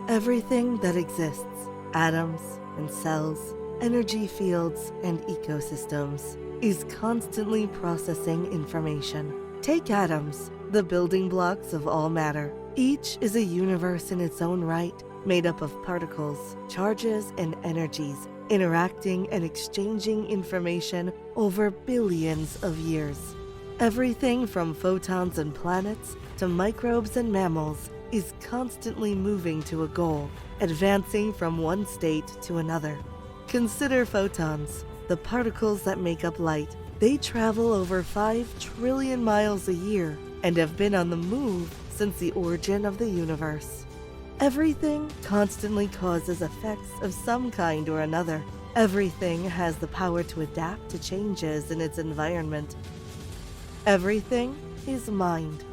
Everything that exists, atoms and cells, energy fields and ecosystems, is constantly processing information. Take atoms, the building blocks of all matter. Each is a universe in its own right, made up of particles, charges, and energies, interacting and exchanging information over billions of years. Everything from photons and planets to microbes and mammals is constantly moving to a goal, advancing from one state to another. Consider photons, the particles that make up light. They travel over 5 trillion miles a year and have been on the move since the origin of the universe. Everything constantly causes effects of some kind or another. Everything has the power to adapt to changes in its environment. Everything is mind.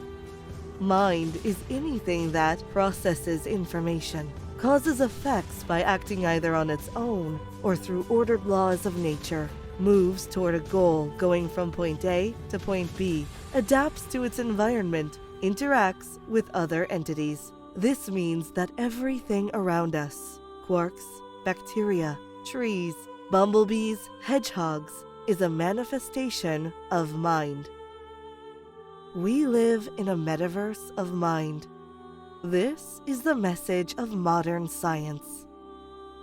Mind is anything that processes information, causes effects by acting either on its own or through ordered laws of nature, moves toward a goal going from point A to point B, adapts to its environment, interacts with other entities. This means that everything around us, quarks, bacteria, trees, bumblebees, hedgehogs, is a manifestation of mind. We live in a metaverse of mind. This is the message of modern science.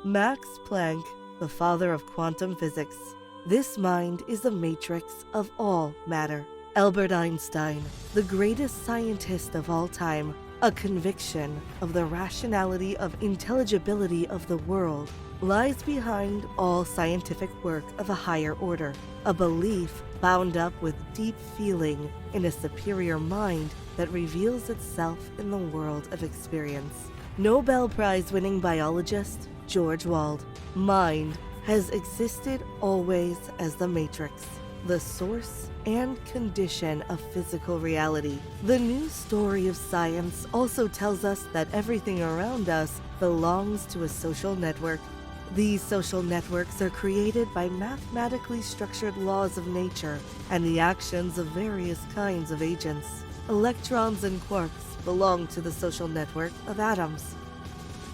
Max Planck, the father of quantum physics. This mind is the matrix of all matter. Albert Einstein, the greatest scientist of all time, a conviction of the rationality of intelligibility of the world, lies behind all scientific work of a higher order, a belief bound up with deep feeling in a superior mind that reveals itself in the world of experience. Nobel Prize-winning biologist George Wald. Mind has existed always as the matrix, the source and condition of physical reality. The new story of science also tells us that everything around us belongs to a social network. These social networks are created by mathematically structured laws of nature and the actions of various kinds of agents. Electrons and quarks belong to the social network of atoms.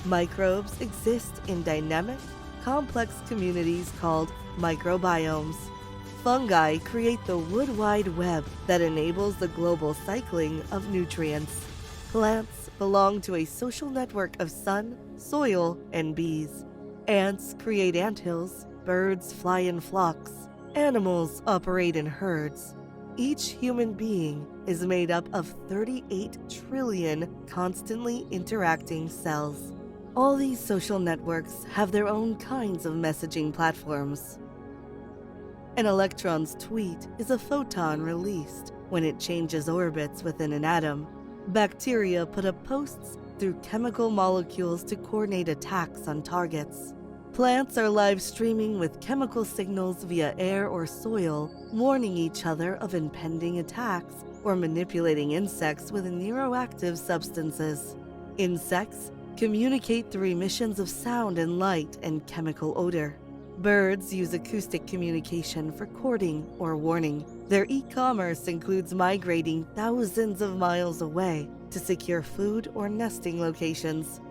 Microbes exist in dynamic, complex communities called microbiomes. Fungi create the wood wide web that enables the global cycling of nutrients. Plants belong to a social network of sun, soil, and bees. Ants create anthills, birds fly in flocks, animals operate in herds. Each human being is made up of 38 trillion constantly interacting cells. All these social networks have their own kinds of messaging platforms. An electron's tweet is a photon released when it changes orbits within an atom. Bacteria put up posts through chemical molecules to coordinate attacks on targets. Plants are live streaming with chemical signals via air or soil, warning each other of impending attacks or manipulating insects with neuroactive substances. Insects communicate through emissions of sound and light and chemical odor. Birds use acoustic communication for courting or warning. Their e-commerce includes migrating thousands of miles away to secure food or nesting locations.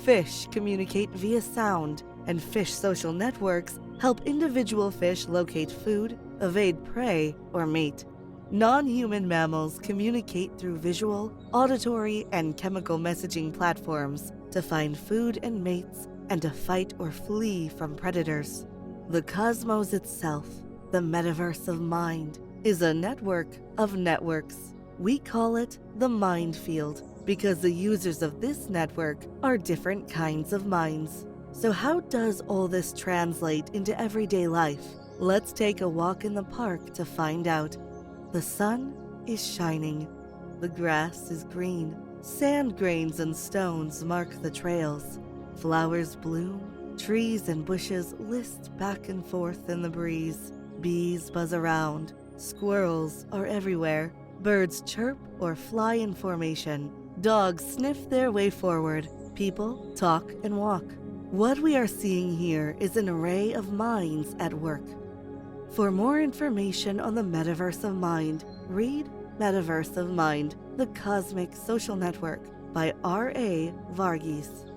Fish communicate via sound, and fish social networks help individual fish locate food, evade prey, or mate. Non-human mammals communicate through visual, auditory, and chemical messaging platforms to find food and mates and to fight or flee from predators. The cosmos itself, the metaverse of mind, is a network of networks. We call it the mind field because the users of this network are different kinds of minds. So how does all this translate into everyday life? Let's take a walk in the park to find out. The sun is shining. The grass is green. Sand grains and stones mark the trails. Flowers bloom. Trees and bushes list back and forth in the breeze. Bees buzz around. Squirrels are everywhere. Birds chirp or fly in formation. Dogs sniff their way forward. People talk and walk. What we are seeing here is an array of minds at work. For more information on the Metaverse of Mind, read Metaverse of Mind, the Cosmic Social Network by R.A. Varghese.